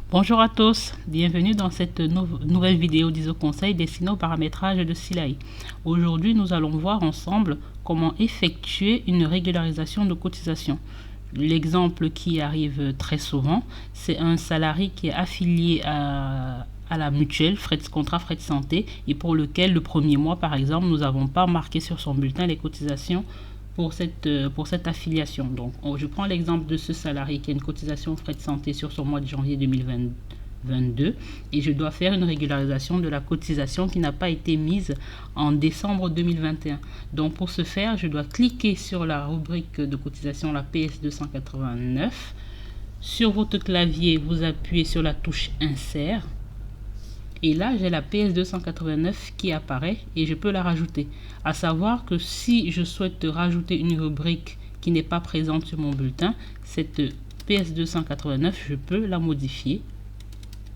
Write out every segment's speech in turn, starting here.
Bonjour à tous, bienvenue dans cette nouvelle vidéo d'ISO Conseil destinée au paramétrage de SILAI. Aujourd'hui, nous allons voir ensemble comment effectuer une régularisation de cotisation. L'exemple qui arrive très souvent, c'est un salarié qui est affilié à la mutuelle, contrat frais de santé, et pour lequel le premier mois, par exemple, nous n'avons pas marqué sur son bulletin les cotisations pour cette affiliation. Donc, je prends l'exemple de ce salarié qui a une cotisation frais de santé sur son mois de janvier 2022 et je dois faire une régularisation de la cotisation qui n'a pas été mise en décembre 2021. Donc, pour ce faire, je dois cliquer sur la rubrique de cotisation, la PS 289. Sur votre clavier, vous appuyez sur la touche Insert. Et là, j'ai la PS 289 qui apparaît et je peux la rajouter. À savoir que si je souhaite rajouter une rubrique qui n'est pas présente sur mon bulletin, cette PS 289, je peux la modifier.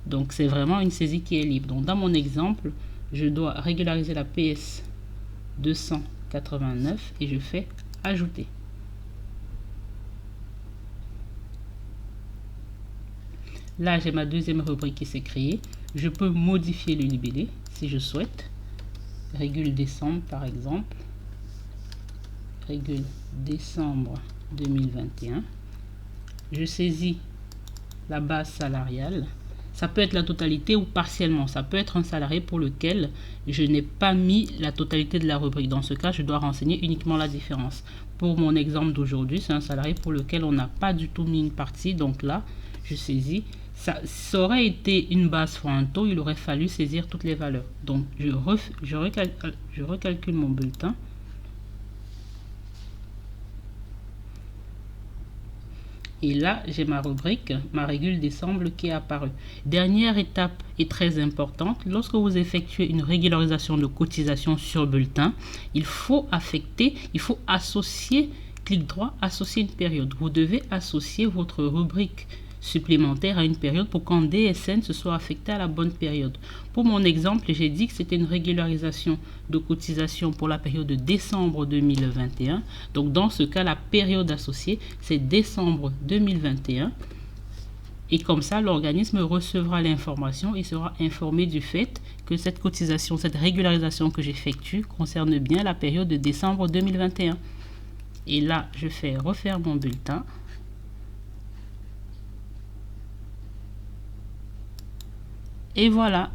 Donc, c'est vraiment une saisie qui est libre. Donc, dans mon exemple, je dois régulariser la PS 289 et je fais ajouter. Là, j'ai ma deuxième rubrique qui s'est créée. Je peux modifier le libellé si je souhaite. Régule décembre, par exemple. Régule décembre 2021. Je saisis la base salariale. Ça peut être la totalité ou partiellement. Ça peut être un salarié pour lequel je n'ai pas mis la totalité de la rubrique. Dans ce cas, je dois renseigner uniquement la différence. Pour mon exemple d'aujourd'hui, c'est un salarié pour lequel on n'a pas du tout mis une partie. Donc là, je saisis. Ça aurait été une base fois un taux, il aurait fallu saisir toutes les valeurs. Donc, je recalcule mon bulletin. Et là, j'ai ma rubrique, ma régule décembre qui est apparue. Dernière étape et très importante, lorsque vous effectuez une régularisation de cotisation sur bulletin, il faut associer, clic droit, associer une période. Vous devez associer votre rubrique supplémentaire à une période pour qu'en DSN ce soit affecté à la bonne période. Pour mon exemple, j'ai dit que c'était une régularisation de cotisation pour la période de décembre 2021. Donc dans ce cas, la période associée, c'est décembre 2021. Et comme ça, l'organisme recevra l'information et sera informé du fait que cette cotisation, cette régularisation que j'effectue concerne bien la période de décembre 2021. Et là, je fais refaire mon bulletin. Et voilà.